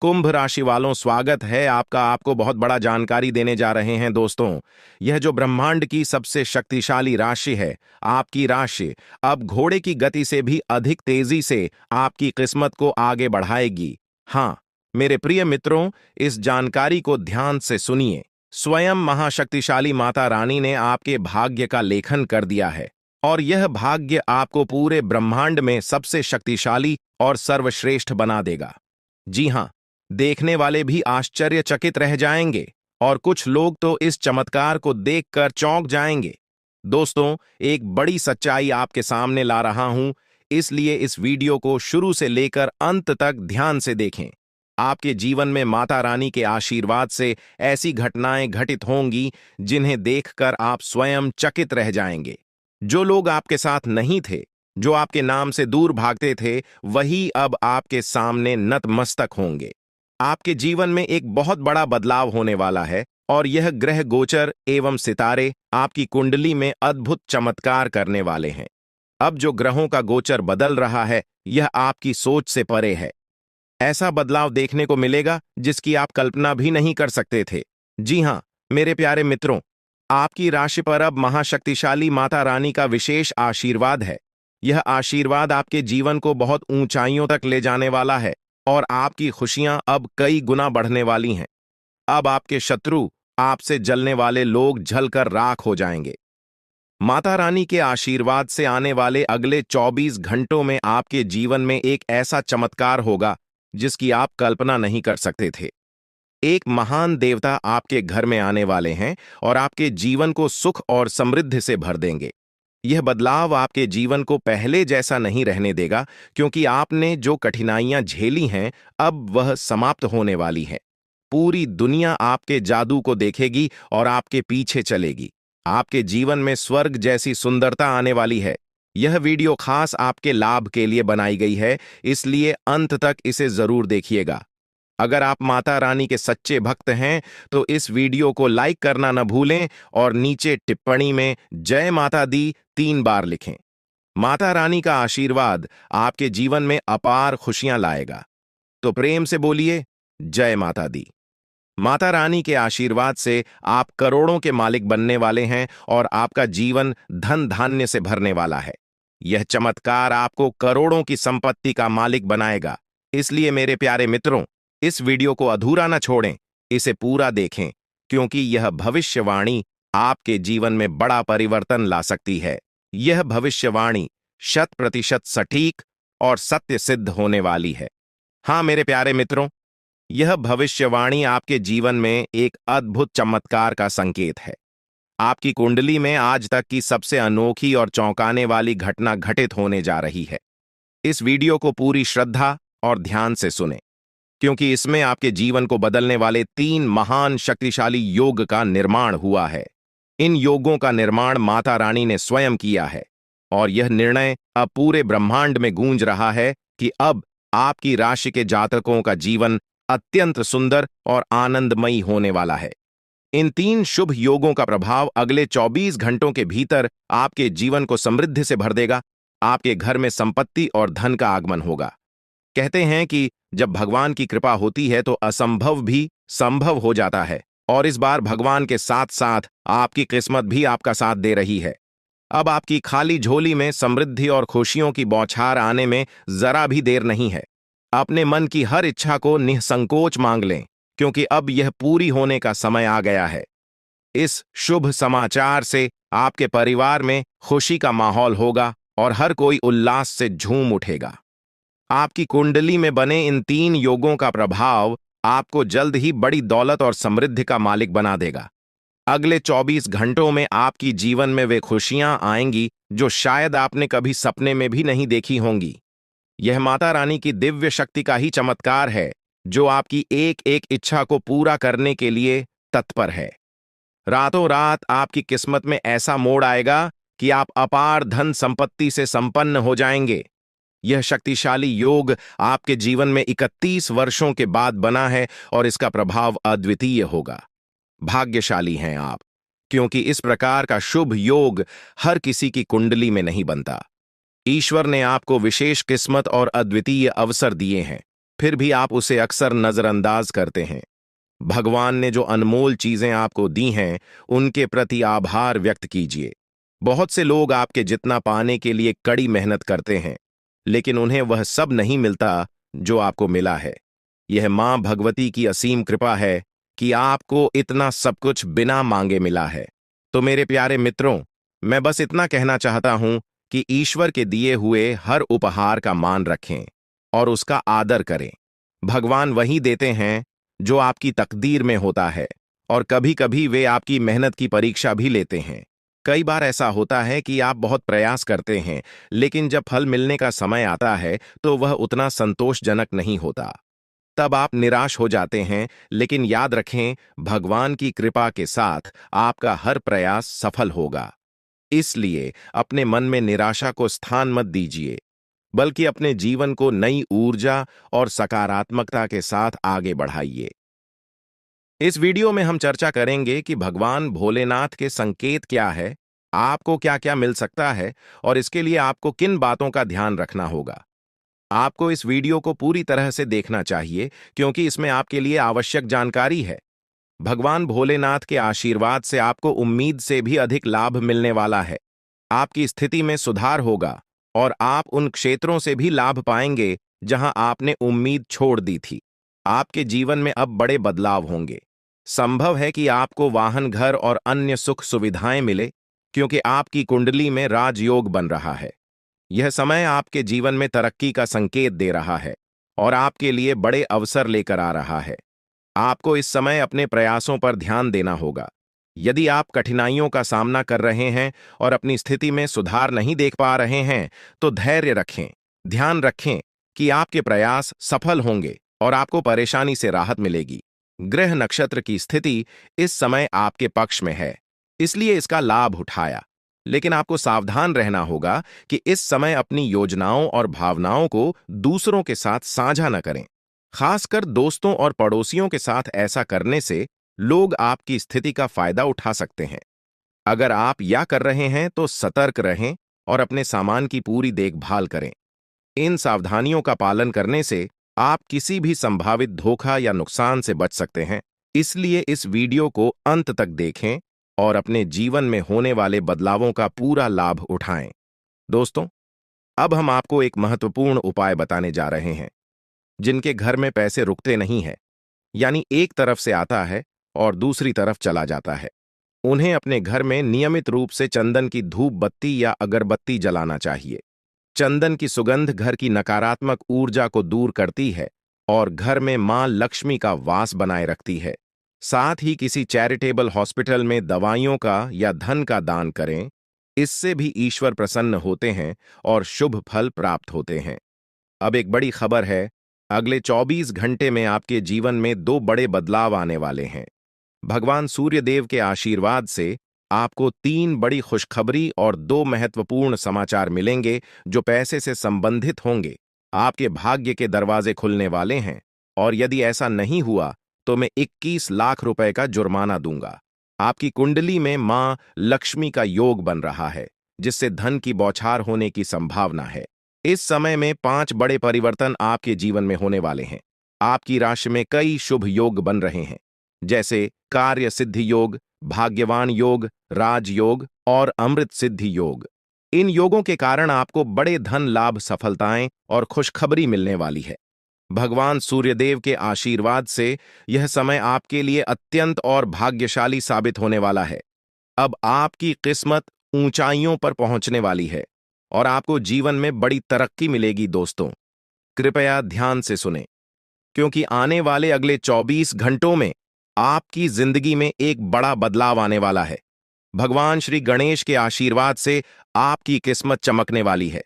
कुंभ राशि वालों, स्वागत है आपका। आपको बहुत बड़ा जानकारी देने जा रहे हैं दोस्तों। यह जो ब्रह्मांड की सबसे शक्तिशाली राशि है, आपकी राशि, अब घोड़े की गति से भी अधिक तेजी से आपकी किस्मत को आगे बढ़ाएगी। हाँ, मेरे प्रिय मित्रों, इस जानकारी को ध्यान से सुनिए। स्वयं महाशक्तिशाली माता रानी ने आपके भाग्य का लेखन कर दिया है, और यह भाग्य आपको पूरे ब्रह्मांड में सबसे शक्तिशाली और सर्वश्रेष्ठ बना देगा। जी हाँ, देखने वाले भी आश्चर्यचकित रह जाएंगे, और कुछ लोग तो इस चमत्कार को देखकर चौंक जाएंगे। दोस्तों, एक बड़ी सच्चाई आपके सामने ला रहा हूं, इसलिए इस वीडियो को शुरू से लेकर अंत तक ध्यान से देखें। आपके जीवन में माता रानी के आशीर्वाद से ऐसी घटनाएं घटित होंगी जिन्हें देखकर आप स्वयं चकित रह जाएंगे। जो लोग आपके साथ नहीं थे, जो आपके नाम से दूर भागते थे, वही अब आपके सामने नतमस्तक होंगे। आपके जीवन में एक बहुत बड़ा बदलाव होने वाला है, और यह ग्रह गोचर एवं सितारे आपकी कुंडली में अद्भुत चमत्कार करने वाले हैं। अब जो ग्रहों का गोचर बदल रहा है, यह आपकी सोच से परे है। ऐसा बदलाव देखने को मिलेगा जिसकी आप कल्पना भी नहीं कर सकते थे। जी हाँ, मेरे प्यारे मित्रों, आपकी राशि पर अब महाशक्तिशाली माता रानी का विशेष आशीर्वाद है। यह आशीर्वाद आपके जीवन को बहुत ऊंचाइयों तक ले जाने वाला है, और आपकी खुशियां अब कई गुना बढ़ने वाली हैं। अब आपके शत्रु, आपसे जलने वाले लोग जलकर राख हो जाएंगे। माता रानी के आशीर्वाद से आने वाले अगले 24 घंटों में आपके जीवन में एक ऐसा चमत्कार होगा जिसकी आप कल्पना नहीं कर सकते थे। एक महान देवता आपके घर में आने वाले हैं, और आपके जीवन को सुख और समृद्धि से भर देंगे। यह बदलाव आपके जीवन को पहले जैसा नहीं रहने देगा, क्योंकि आपने जो कठिनाइयां झेली हैं, अब वह समाप्त होने वाली हैं। पूरी दुनिया आपके जादू को देखेगी और आपके पीछे चलेगी। आपके जीवन में स्वर्ग जैसी सुंदरता आने वाली है। यह वीडियो खास आपके लाभ के लिए बनाई गई है, इसलिए अंत तक इसे जरूर देखिएगा। अगर आप माता रानी के सच्चे भक्त हैं, तो इस वीडियो को लाइक करना न भूलें, और नीचे टिप्पणी में जय माता दी 3 बार लिखें। माता रानी का आशीर्वाद आपके जीवन में अपार खुशियां लाएगा। तो प्रेम से बोलिए, जय माता दी। माता रानी के आशीर्वाद से आप करोड़ों के मालिक बनने वाले हैं, और आपका जीवन धन धान्य से भरने वाला है। यह चमत्कार आपको करोड़ों की संपत्ति का मालिक बनाएगा। इसलिए मेरे प्यारे मित्रों, इस वीडियो को अधूरा न छोड़ें, इसे पूरा देखें, क्योंकि यह भविष्यवाणी आपके जीवन में बड़ा परिवर्तन ला सकती है। यह भविष्यवाणी 100% सटीक और सत्य सिद्ध होने वाली है। हाँ मेरे प्यारे मित्रों, यह भविष्यवाणी आपके जीवन में एक अद्भुत चमत्कार का संकेत है। आपकी कुंडली में आज तक की सबसे अनोखी और चौंकाने वाली घटना घटित होने जा रही है। इस वीडियो को पूरी श्रद्धा और ध्यान से सुनें, क्योंकि इसमें आपके जीवन को बदलने वाले 3 महान शक्तिशाली योग का निर्माण हुआ है। इन योगों का निर्माण माता रानी ने स्वयं किया है, और यह निर्णय अब पूरे ब्रह्मांड में गूंज रहा है कि अब आपकी राशि के जातकों का जीवन अत्यंत सुंदर और आनंदमयी होने वाला है। इन 3 शुभ योगों का प्रभाव अगले 24 घंटों के भीतर आपके जीवन को समृद्धि से भर देगा। आपके घर में संपत्ति और धन का आगमन होगा। कहते हैं कि जब भगवान की कृपा होती है तो असंभव भी संभव हो जाता है, और इस बार भगवान के साथ साथ आपकी किस्मत भी आपका साथ दे रही है। अब आपकी खाली झोली में समृद्धि और खुशियों की बौछार आने में जरा भी देर नहीं है। अपने मन की हर इच्छा को निसंकोच मांग लें, क्योंकि अब यह पूरी होने का समय आ गया है। इस शुभ समाचार से आपके परिवार में खुशी का माहौल होगा, और हर कोई उल्लास से झूम उठेगा। आपकी कुंडली में बने इन 3 योगों का प्रभाव आपको जल्द ही बड़ी दौलत और समृद्धि का मालिक बना देगा। अगले 24 घंटों में आपकी जीवन में वे खुशियां आएंगी जो शायद आपने कभी सपने में भी नहीं देखी होंगी। यह माता रानी की दिव्य शक्ति का ही चमत्कार है, जो आपकी एक एक इच्छा को पूरा करने के लिए तत्पर है। रातों रात आपकी किस्मत में ऐसा मोड़ आएगा कि आप अपार धन संपत्ति से संपन्न हो जाएंगे। यह शक्तिशाली योग आपके जीवन में 31 वर्षों के बाद बना है, और इसका प्रभाव अद्वितीय होगा। भाग्यशाली हैं आप, क्योंकि इस प्रकार का शुभ योग हर किसी की कुंडली में नहीं बनता। ईश्वर ने आपको विशेष किस्मत और अद्वितीय अवसर दिए हैं। फिर भी आप उसे अक्सर नजरअंदाज करते हैं। भगवान ने जो अनमोल चीजें आपको दी हैं, उनके प्रति आभार व्यक्त कीजिए। बहुत से लोग आपके जितना पाने के लिए कड़ी मेहनत करते हैं, लेकिन उन्हें वह सब नहीं मिलता जो आपको मिला है। यह मां भगवती की असीम कृपा है कि आपको इतना सब कुछ बिना मांगे मिला है। तो मेरे प्यारे मित्रों, मैं बस इतना कहना चाहता हूं कि ईश्वर के दिए हुए हर उपहार का मान रखें और उसका आदर करें। भगवान वही देते हैं जो आपकी तकदीर में होता है, और कभी कभी वे आपकी मेहनत की परीक्षा भी लेते हैं। कई बार ऐसा होता है कि आप बहुत प्रयास करते हैं, लेकिन जब फल मिलने का समय आता है तो वह उतना संतोषजनक नहीं होता। तब आप निराश हो जाते हैं, लेकिन याद रखें, भगवान की कृपा के साथ आपका हर प्रयास सफल होगा। इसलिए अपने मन में निराशा को स्थान मत दीजिए, बल्कि अपने जीवन को नई ऊर्जा और सकारात्मकता के साथ आगे बढ़ाइए। इस वीडियो में हम चर्चा करेंगे कि भगवान भोलेनाथ के संकेत क्या है, आपको क्या क्या मिल सकता है, और इसके लिए आपको किन बातों का ध्यान रखना होगा। आपको इस वीडियो को पूरी तरह से देखना चाहिए, क्योंकि इसमें आपके लिए आवश्यक जानकारी है। भगवान भोलेनाथ के आशीर्वाद से आपको उम्मीद से भी अधिक लाभ मिलने वाला है। आपकी स्थिति में सुधार होगा और आप उन क्षेत्रों से भी लाभ पाएंगे जहां आपने उम्मीद छोड़ दी थी। आपके जीवन में अब बड़े बदलाव होंगे। संभव है कि आपको वाहन, घर और अन्य सुख सुविधाएं मिले, क्योंकि आपकी कुंडली में राजयोग बन रहा है। यह समय आपके जीवन में तरक्की का संकेत दे रहा है और आपके लिए बड़े अवसर लेकर आ रहा है। आपको इस समय अपने प्रयासों पर ध्यान देना होगा। यदि आप कठिनाइयों का सामना कर रहे हैं और अपनी स्थिति में सुधार नहीं देख पा रहे हैं, तो धैर्य रखें। ध्यान रखें कि आपके प्रयास सफल होंगे और आपको परेशानी से राहत मिलेगी। ग्रह नक्षत्र की स्थिति इस समय आपके पक्ष में है, इसलिए इसका लाभ उठाया। लेकिन आपको सावधान रहना होगा कि इस समय अपनी योजनाओं और भावनाओं को दूसरों के साथ साझा न करें। खासकर दोस्तों और पड़ोसियों के साथ ऐसा करने से लोग आपकी स्थिति का फायदा उठा सकते हैं। अगर आप या कर रहे हैं तो सतर्क रहें और अपने सामान की पूरी देखभाल करें। इन सावधानियों का पालन करने से आप किसी भी संभावित धोखा या नुकसान से बच सकते हैं। इसलिए इस वीडियो को अंत तक देखें और अपने जीवन में होने वाले बदलावों का पूरा लाभ उठाएं। दोस्तों, अब हम आपको एक महत्वपूर्ण उपाय बताने जा रहे हैं। जिनके घर में पैसे रुकते नहीं हैं, यानी एक तरफ से आता है और दूसरी तरफ चला जाता है, उन्हें अपने घर में नियमित रूप से चंदन की धूप बत्ती या अगरबत्ती जलाना चाहिए। चंदन की सुगंध घर की नकारात्मक ऊर्जा को दूर करती है और घर में मां लक्ष्मी का वास बनाए रखती है। साथ ही किसी चैरिटेबल हॉस्पिटल में दवाइयों का या धन का दान करें। इससे भी ईश्वर प्रसन्न होते हैं और शुभ फल प्राप्त होते हैं। अब एक बड़ी खबर है, अगले 24 घंटे में आपके जीवन में दो बड़े बदलाव आने वाले हैं। भगवान सूर्यदेव के आशीर्वाद से आपको 3 बड़ी खुशखबरी और 2 महत्वपूर्ण समाचार मिलेंगे जो पैसे से संबंधित होंगे। आपके भाग्य के दरवाजे खुलने वाले हैं, और यदि ऐसा नहीं हुआ तो मैं 21 लाख रुपए का जुर्माना दूंगा। आपकी कुंडली में मां लक्ष्मी का योग बन रहा है, जिससे धन की बौछार होने की संभावना है। इस समय में 5 बड़े परिवर्तन आपके जीवन में होने वाले हैं। आपकी राशि में कई शुभ योग बन रहे हैं, जैसे कार्य सिद्धि योग, भाग्यवान योग, राजयोग और अमृत सिद्धि योग। इन योगों के कारण आपको बड़े धन लाभ, सफलताएं और खुशखबरी मिलने वाली है। भगवान सूर्यदेव के आशीर्वाद से यह समय आपके लिए अत्यंत और भाग्यशाली साबित होने वाला है। अब आपकी किस्मत ऊंचाइयों पर पहुंचने वाली है और आपको जीवन में बड़ी तरक्की मिलेगी। दोस्तों, कृपया ध्यान से सुनें, क्योंकि आने वाले अगले 24 घंटों में आपकी जिंदगी में एक बड़ा बदलाव आने वाला है। भगवान श्री गणेश के आशीर्वाद से आपकी किस्मत चमकने वाली है।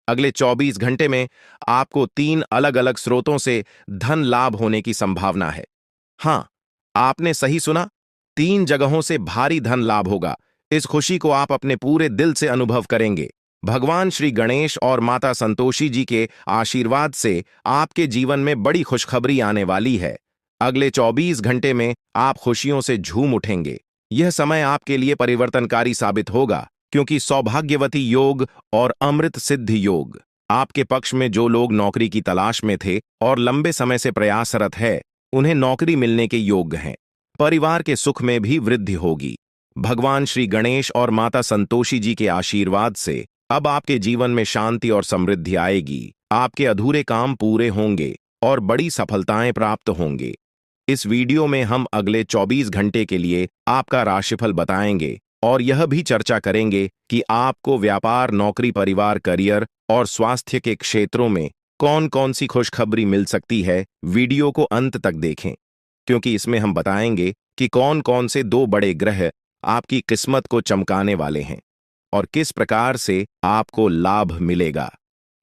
अगले 24 घंटे में आपको 3 अलग-अलग स्रोतों से धन लाभ होने की संभावना है। हां, आपने सही सुना, 3 जगहों से भारी धन लाभ होगा। इस खुशी को आप अपने पूरे दिल से अनुभव करेंगे। भगवान श्री गणेश और माता संतोषी जी के आशीर्वाद से आपके जीवन में बड़ी खुशखबरी आने वाली है। अगले 24 घंटे में आप खुशियों से झूम उठेंगे। यह समय आपके लिए परिवर्तनकारी साबित होगा, क्योंकि सौभाग्यवती योग और अमृत सिद्धि योग आपके पक्ष में जो लोग नौकरी की तलाश में थे और लंबे समय से प्रयासरत है, उन्हें नौकरी मिलने के योग्य हैं। परिवार के सुख में भी वृद्धि होगी। भगवान श्री गणेश और माता संतोषी जी के आशीर्वाद से अब आपके जीवन में शांति और समृद्धि आएगी। आपके अधूरे काम पूरे होंगे और बड़ी सफलताएं प्राप्त होंगे। इस वीडियो में हम अगले 24 घंटे के लिए आपका राशिफल बताएंगे और यह भी चर्चा करेंगे कि आपको व्यापार, नौकरी, परिवार, करियर और स्वास्थ्य के क्षेत्रों में कौन कौन सी खुशखबरी मिल सकती है। वीडियो को अंत तक देखें, क्योंकि इसमें हम बताएंगे कि कौन कौन से 2 बड़े ग्रह आपकी किस्मत को चमकाने वाले हैं और किस प्रकार से आपको लाभ मिलेगा।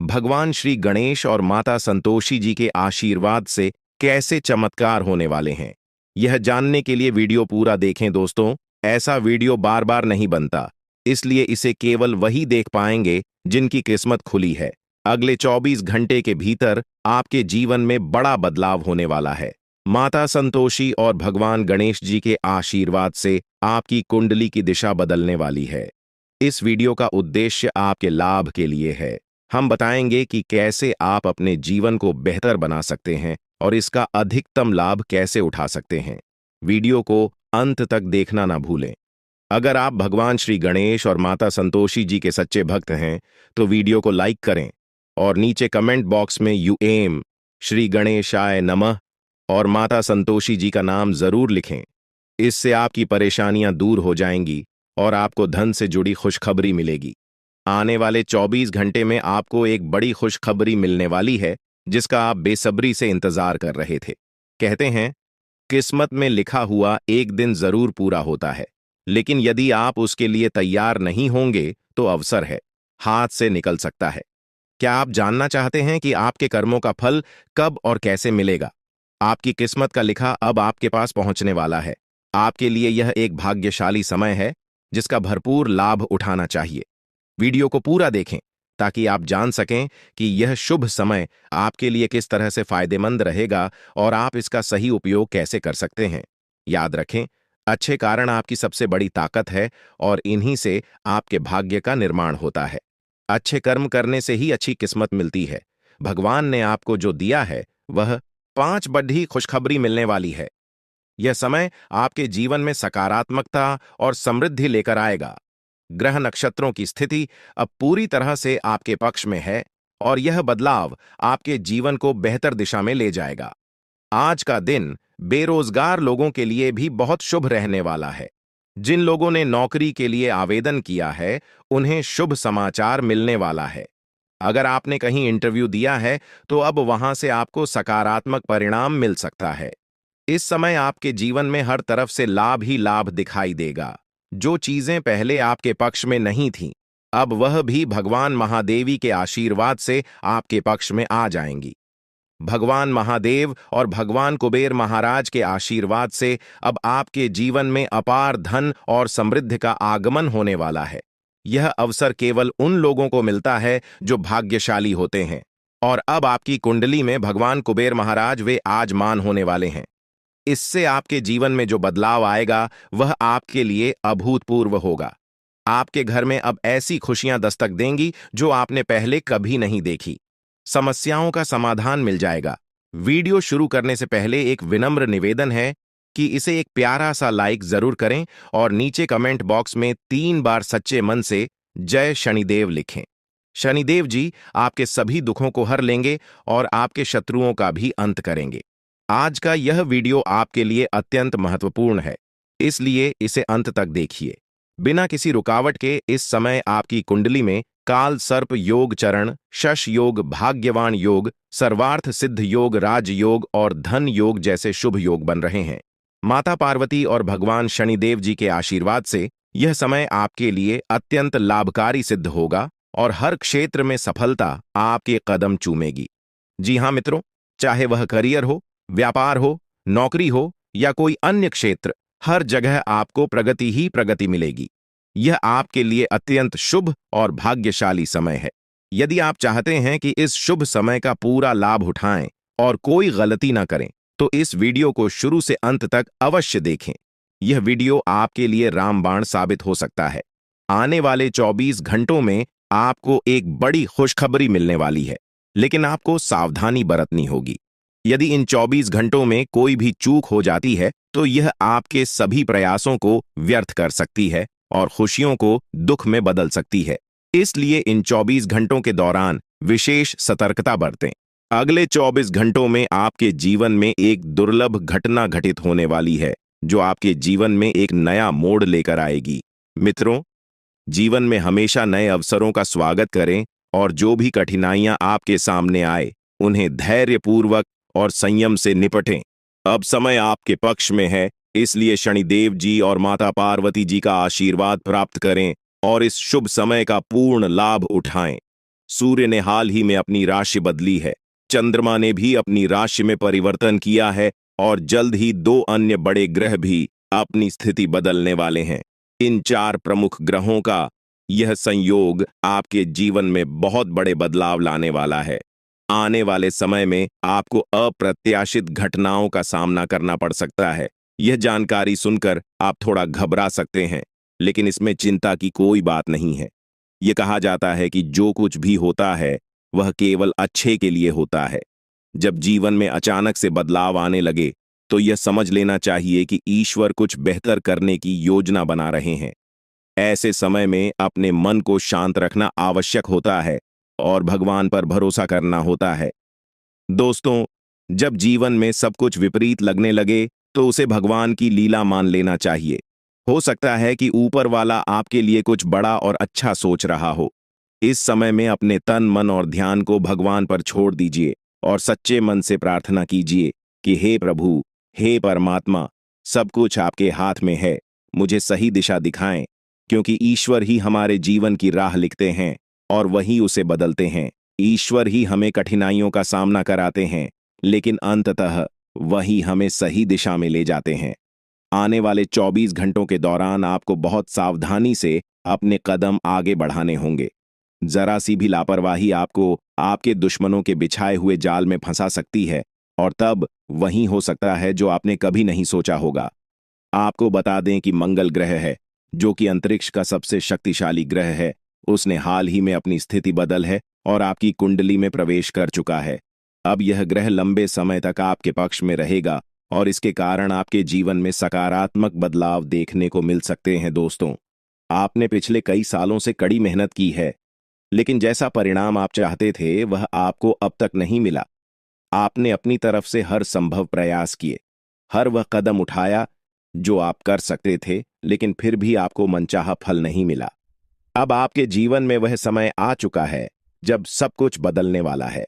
भगवान श्री गणेश और माता संतोषी जी के आशीर्वाद से कैसे चमत्कार होने वाले हैं, यह जानने के लिए वीडियो पूरा देखें दोस्तों। ऐसा वीडियो बार बार नहीं बनता, इसलिए इसे केवल वही देख पाएंगे जिनकी किस्मत खुली है। अगले 24 घंटे के भीतर आपके जीवन में बड़ा बदलाव होने वाला है। माता संतोषी और भगवान गणेश जी के आशीर्वाद से आपकी कुंडली की दिशा बदलने वाली है। इस वीडियो का उद्देश्य आपके लाभ के लिए है। हम बताएंगे कि कैसे आप अपने जीवन को बेहतर बना सकते हैं और इसका अधिकतम लाभ कैसे उठा सकते हैं। वीडियो को अंत तक देखना ना भूलें। अगर आप भगवान श्री गणेश और माता संतोषी जी के सच्चे भक्त हैं, तो वीडियो को लाइक करें और नीचे कमेंट बॉक्स में यूएम श्री गणेशाय नमः और माता संतोषी जी का नाम जरूर लिखें। इससे आपकी परेशानियां दूर हो जाएंगी और आपको धन से जुड़ी खुशखबरी मिलेगी। आने वाले 24 घंटे में आपको एक बड़ी खुशखबरी मिलने वाली है, जिसका आप बेसब्री से इंतजार कर रहे थे। कहते हैं, किस्मत में लिखा हुआ एक दिन जरूर पूरा होता है, लेकिन यदि आप उसके लिए तैयार नहीं होंगे तो अवसर है, हाथ से निकल सकता है। क्या आप जानना चाहते हैं कि आपके कर्मों का फल कब और कैसे मिलेगा? आपकी किस्मत का लिखा अब आपके पास पहुंचने वाला है। आपके लिए यह एक भाग्यशाली समय है, जिसका भरपूर लाभ उठाना चाहिए। वीडियो को पूरा देखें ताकि आप जान सकें कि यह शुभ समय आपके लिए किस तरह से फायदेमंद रहेगा और आप इसका सही उपयोग कैसे कर सकते हैं। याद रखें, अच्छे कारण आपकी सबसे बड़ी ताकत है और इन्हीं से आपके भाग्य का निर्माण होता है। अच्छे कर्म करने से ही अच्छी किस्मत मिलती है। भगवान ने आपको जो दिया है वह 5 बड़ी खुशखबरी मिलने वाली है। यह समय आपके जीवन में सकारात्मकता और समृद्धि लेकर आएगा। ग्रह नक्षत्रों की स्थिति अब पूरी तरह से आपके पक्ष में है और यह बदलाव आपके जीवन को बेहतर दिशा में ले जाएगा। आज का दिन बेरोजगार लोगों के लिए भी बहुत शुभ रहने वाला है। जिन लोगों ने नौकरी के लिए आवेदन किया है, उन्हें शुभ समाचार मिलने वाला है। अगर आपने कहीं इंटरव्यू दिया है, तो अब वहां से आपको सकारात्मक परिणाम मिल सकता है। इस समय आपके जीवन में हर तरफ से लाभ ही लाभ दिखाई देगा। जो चीजें पहले आपके पक्ष में नहीं थीं, अब वह भी भगवान महादेवी के आशीर्वाद से आपके पक्ष में आ जाएंगी। भगवान महादेव और भगवान कुबेर महाराज के आशीर्वाद से अब आपके जीवन में अपार धन और समृद्धि का आगमन होने वाला है। यह अवसर केवल उन लोगों को मिलता है जो भाग्यशाली होते हैं और अब आपकी कुंडली में भगवान कुबेर महाराज वे आजमान होने वाले हैं। इससे आपके जीवन में जो बदलाव आएगा वह आपके लिए अभूतपूर्व होगा। आपके घर में अब ऐसी खुशियां दस्तक देंगी जो आपने पहले कभी नहीं देखी। समस्याओं का समाधान मिल जाएगा। वीडियो शुरू करने से पहले एक विनम्र निवेदन है कि इसे एक प्यारा सा लाइक जरूर करें और नीचे कमेंट बॉक्स में 3 बार सच्चे मन से जय शनिदेव लिखें। शनिदेव जी आपके सभी दुखों को हर लेंगे और आपके शत्रुओं का भी अंत करेंगे। आज का यह वीडियो आपके लिए अत्यंत महत्वपूर्ण है, इसलिए इसे अंत तक देखिए। बिना किसी रुकावट के इस समय आपकी कुंडली में काल सर्प योग चरण, शश योग, भाग्यवान योग, सर्वार्थ सिद्ध योग, राज योग और धन योग जैसे शुभ योग बन रहे हैं। माता पार्वती और भगवान शनिदेव जी के आशीर्वाद से यह समय आपके लिए अत्यंत लाभकारी सिद्ध होगा और हर क्षेत्र में सफलता आपके कदम चूमेगी। जी हाँ मित्रों, चाहे वह करियर हो, व्यापार हो, नौकरी हो या कोई अन्य क्षेत्र, हर जगह आपको प्रगति ही प्रगति मिलेगी। यह आपके लिए अत्यंत शुभ और भाग्यशाली समय है। यदि आप चाहते हैं कि इस शुभ समय का पूरा लाभ उठाएं और कोई गलती ना करें, तो इस वीडियो को शुरू से अंत तक अवश्य देखें। यह वीडियो आपके लिए रामबाण साबित हो सकता है। आने वाले 24 घंटों में आपको एक बड़ी खुशखबरी मिलने वाली है, लेकिन आपको सावधानी बरतनी होगी। यदि इन 24 घंटों में कोई भी चूक हो जाती है, तो यह आपके सभी प्रयासों को व्यर्थ कर सकती है और खुशियों को दुख में बदल सकती है। इसलिए इन 24 घंटों के दौरान विशेष सतर्कता बरतें। अगले 24 घंटों में आपके जीवन में एक दुर्लभ घटना घटित होने वाली है, जो आपके जीवन में एक नया मोड़ लेकर आएगी। मित्रों, जीवन में हमेशा नए अवसरों का स्वागत करें और जो भी कठिनाइयां आपके सामने आए, उन्हें धैर्यपूर्वक और संयम से निपटें। अब समय आपके पक्ष में है, इसलिए शनिदेव जी और माता पार्वती जी का आशीर्वाद प्राप्त करें और इस शुभ समय का पूर्ण लाभ उठाएं। सूर्य ने हाल ही में अपनी राशि बदली है, चंद्रमा ने भी अपनी राशि में परिवर्तन किया है और जल्द ही 2 अन्य बड़े ग्रह भी अपनी स्थिति बदलने वाले हैं। इन 4 प्रमुख ग्रहों का यह संयोग आपके जीवन में बहुत बड़े बदलाव लाने वाला है। आने वाले समय में आपको अप्रत्याशित घटनाओं का सामना करना पड़ सकता है। यह जानकारी सुनकर आप थोड़ा घबरा सकते हैं, लेकिन इसमें चिंता की कोई बात नहीं है। यह कहा जाता है कि जो कुछ भी होता है, वह केवल अच्छे के लिए होता है। जब जीवन में अचानक से बदलाव आने लगे, तो यह समझ लेना चाहिए कि ईश्वर कुछ बेहतर करने की योजना बना रहे हैं। ऐसे समय में अपने मन को शांत रखना आवश्यक होता है और भगवान पर भरोसा करना होता है। दोस्तों, जब जीवन में सब कुछ विपरीत लगने लगे, तो उसे भगवान की लीला मान लेना चाहिए। हो सकता है कि ऊपर वाला आपके लिए कुछ बड़ा और अच्छा सोच रहा हो। इस समय में अपने तन, मन और ध्यान को भगवान पर छोड़ दीजिए और सच्चे मन से प्रार्थना कीजिए कि हे प्रभु, हे परमात्मा, सब कुछ आपके हाथ में है, मुझे सही दिशा दिखाएं, क्योंकि ईश्वर ही हमारे जीवन की राह लिखते हैं और वही उसे बदलते हैं। ईश्वर ही हमें कठिनाइयों का सामना कराते हैं, लेकिन अंततः वही हमें सही दिशा में ले जाते हैं। आने वाले 24 घंटों के दौरान आपको बहुत सावधानी से अपने कदम आगे बढ़ाने होंगे। जरा सी भी लापरवाही आपको आपके दुश्मनों के बिछाए हुए जाल में फंसा सकती है और तब वही हो सकता है जो आपने कभी नहीं सोचा होगा। आपको बता दें कि मंगल ग्रह है, जो कि अंतरिक्ष का सबसे शक्तिशाली ग्रह है, उसने हाल ही में अपनी स्थिति बदल है और आपकी कुंडली में प्रवेश कर चुका है। अब यह ग्रह लंबे समय तक आपके पक्ष में रहेगा और इसके कारण आपके जीवन में सकारात्मक बदलाव देखने को मिल सकते हैं। दोस्तों, आपने पिछले कई सालों से कड़ी मेहनत की है, लेकिन जैसा परिणाम आप चाहते थे, वह आपको अब तक नहीं मिला। आपने अपनी तरफ से हर संभव प्रयास किए, हर वह कदम उठाया जो आप कर सकते थे, लेकिन फिर भी आपको मनचाहा फल नहीं मिला। अब आपके जीवन में वह समय आ चुका है जब सब कुछ बदलने वाला है।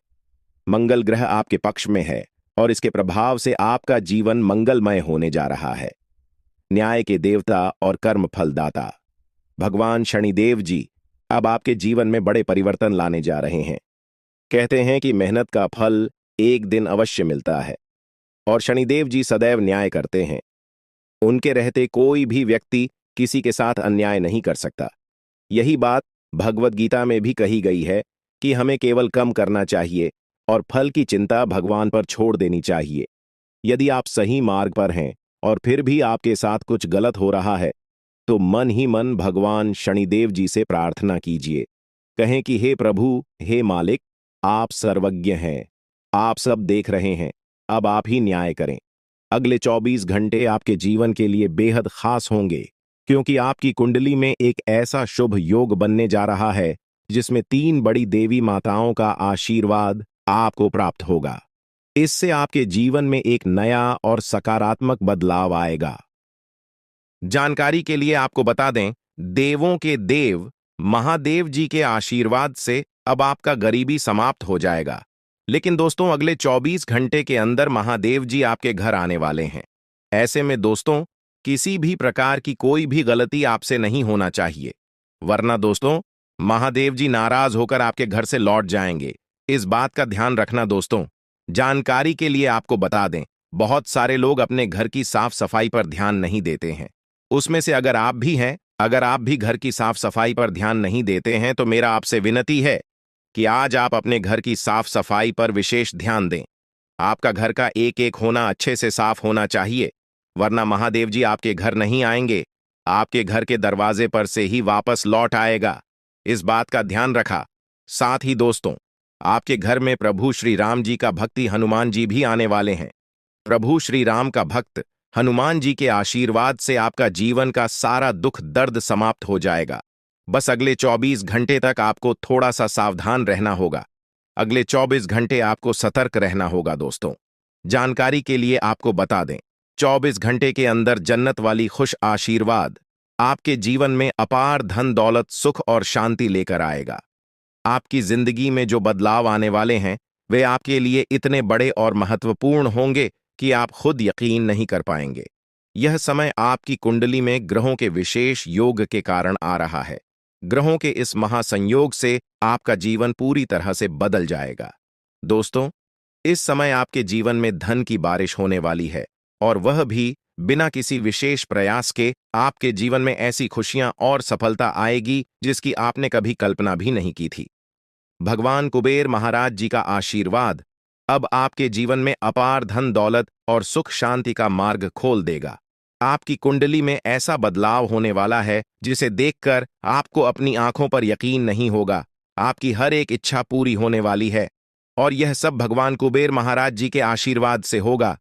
मंगल ग्रह आपके पक्ष में है और इसके प्रभाव से आपका जीवन मंगलमय होने जा रहा है। न्याय के देवता और कर्म फलदाता भगवान शनिदेव जी अब आपके जीवन में बड़े परिवर्तन लाने जा रहे हैं। कहते हैं कि मेहनत का फल एक दिन अवश्य मिलता है और शनिदेव जी सदैव न्याय करते हैं। उनके रहते कोई भी व्यक्ति किसी के साथ अन्याय नहीं कर सकता। यही बात भगवद गीता में भी कही गई है कि हमें केवल कम करना चाहिए और फल की चिंता भगवान पर छोड़ देनी चाहिए। यदि आप सही मार्ग पर हैं और फिर भी आपके साथ कुछ गलत हो रहा है, तो मन ही मन भगवान शनिदेव जी से प्रार्थना कीजिए। कहें कि हे प्रभु, हे मालिक, आप सर्वज्ञ हैं, आप सब देख रहे हैं, अब आप ही न्याय करें। अगले 24 घंटे आपके जीवन के लिए बेहद खास होंगे, क्योंकि आपकी कुंडली में एक ऐसा शुभ योग बनने जा रहा है जिसमें 3 बड़ी देवी माताओं का आशीर्वाद आपको प्राप्त होगा। इससे आपके जीवन में एक नया और सकारात्मक बदलाव आएगा। जानकारी के लिए आपको बता दें, देवों के देव महादेव जी के आशीर्वाद से अब आपका गरीबी समाप्त हो जाएगा। लेकिन दोस्तों, अगले 24 घंटे के अंदर महादेव जी आपके घर आने वाले हैं। ऐसे में दोस्तों, किसी भी प्रकार की कोई भी गलती आपसे नहीं होना चाहिए, वरना दोस्तों महादेव जी नाराज होकर आपके घर से लौट जाएंगे। इस बात का ध्यान रखना दोस्तों। जानकारी के लिए आपको बता दें, बहुत सारे लोग अपने घर की साफ सफाई पर ध्यान नहीं देते हैं। उसमें से अगर आप भी हैं, अगर आप भी घर की साफ सफाई पर ध्यान नहीं देते हैं, तो मेरा आपसे विनती है कि आज आप अपने घर की साफ सफाई पर विशेष ध्यान दें। आपका घर का एक एक होना अच्छे से साफ होना चाहिए, वरना महादेव जी आपके घर नहीं आएंगे, आपके घर के दरवाजे पर से ही वापस लौट आएगा। इस बात का ध्यान रखा। साथ ही दोस्तों, आपके घर में प्रभु श्री राम जी का भक्ति हनुमान जी भी आने वाले हैं। प्रभु श्री राम का भक्त हनुमान जी के आशीर्वाद से आपका जीवन का सारा दुख दर्द समाप्त हो जाएगा। बस अगले 24 घंटे तक आपको थोड़ा सा सावधान रहना होगा। अगले 24 घंटे आपको सतर्क रहना होगा दोस्तों। जानकारी के लिए आपको बता दें, 24 घंटे के अंदर जन्नत वाली खुश आशीर्वाद आपके जीवन में अपार धन दौलत सुख और शांति लेकर आएगा। आपकी जिंदगी में जो बदलाव आने वाले हैं वे आपके लिए इतने बड़े और महत्वपूर्ण होंगे कि आप खुद यकीन नहीं कर पाएंगे। यह समय आपकी कुंडली में ग्रहों के विशेष योग के कारण आ रहा है। ग्रहों के इस महासंयोग से आपका जीवन पूरी तरह से बदल जाएगा। दोस्तों, इस समय आपके जीवन में धन की बारिश होने वाली है और वह भी बिना किसी विशेष प्रयास के। आपके जीवन में ऐसी खुशियां और सफलता आएगी जिसकी आपने कभी कल्पना भी नहीं की थी। भगवान कुबेर महाराज जी का आशीर्वाद अब आपके जीवन में अपार धन दौलत और सुख शांति का मार्ग खोल देगा। आपकी कुंडली में ऐसा बदलाव होने वाला है जिसे देखकर आपको अपनी आंखों पर यकीन नहीं होगा। आपकी हर एक इच्छा पूरी होने वाली है और यह सब भगवान कुबेर महाराज जी के आशीर्वाद से होगा।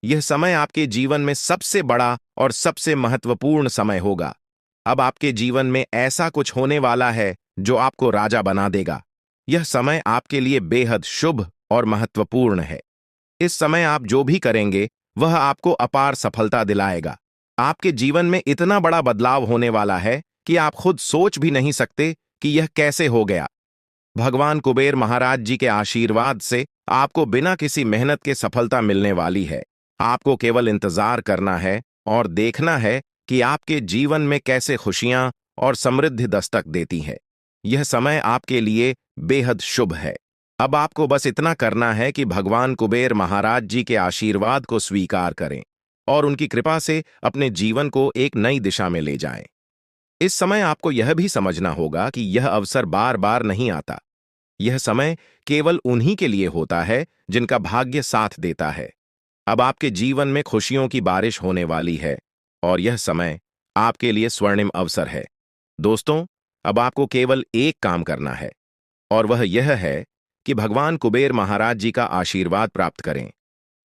यह समय आपके जीवन में सबसे बड़ा और सबसे महत्वपूर्ण समय होगा। अब आपके जीवन में ऐसा कुछ होने वाला है जो आपको राजा बना देगा। यह समय आपके लिए बेहद शुभ और महत्वपूर्ण है। इस समय आप जो भी करेंगे वह आपको अपार सफलता दिलाएगा। आपके जीवन में इतना बड़ा बदलाव होने वाला है कि आप खुद सोच भी नहीं सकते कि यह कैसे हो गया। भगवान कुबेर महाराज जी के आशीर्वाद से आपको बिना किसी मेहनत के सफलता मिलने वाली है। आपको केवल इंतजार करना है और देखना है कि आपके जीवन में कैसे खुशियां और समृद्धि दस्तक देती है। यह समय आपके लिए बेहद शुभ है। अब आपको बस इतना करना है कि भगवान कुबेर महाराज जी के आशीर्वाद को स्वीकार करें और उनकी कृपा से अपने जीवन को एक नई दिशा में ले जाएं। इस समय आपको यह भी समझना होगा कि यह अवसर बार बार नहीं आता। यह समय केवल उन्हीं के लिए होता है जिनका भाग्य साथ देता है। अब आपके जीवन में खुशियों की बारिश होने वाली है और यह समय आपके लिए स्वर्णिम अवसर है। दोस्तों, अब आपको केवल एक काम करना है और वह यह है कि भगवान कुबेर महाराज जी का आशीर्वाद प्राप्त करें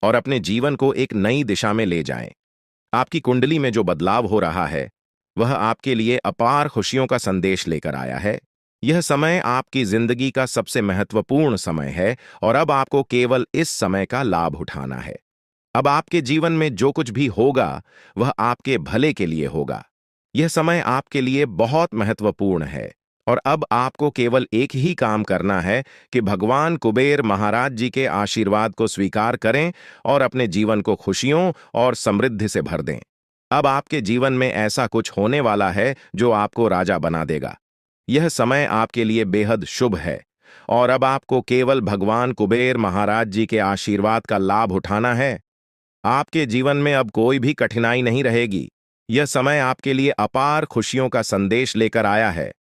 और अपने जीवन को एक नई दिशा में ले जाएं। आपकी कुंडली में जो बदलाव हो रहा है वह आपके लिए अपार खुशियों का संदेश लेकर आया है। यह समय आपकी जिंदगी का सबसे महत्वपूर्ण समय है और अब आपको केवल इस समय का लाभ उठाना है। अब आपके जीवन में जो कुछ भी होगा वह आपके भले के लिए होगा। यह समय आपके लिए बहुत महत्वपूर्ण है और अब आपको केवल एक ही काम करना है कि भगवान कुबेर महाराज जी के आशीर्वाद को स्वीकार करें और अपने जीवन को खुशियों और समृद्धि से भर दें। अब आपके जीवन में ऐसा कुछ होने वाला है जो आपको राजा बना देगा। यह समय आपके लिए बेहद शुभ है और अब आपको केवल भगवान कुबेर महाराज जी के आशीर्वाद का लाभ उठाना है। आपके जीवन में अब कोई भी कठिनाई नहीं रहेगी। यह समय आपके लिए अपार खुशियों का संदेश लेकर आया है।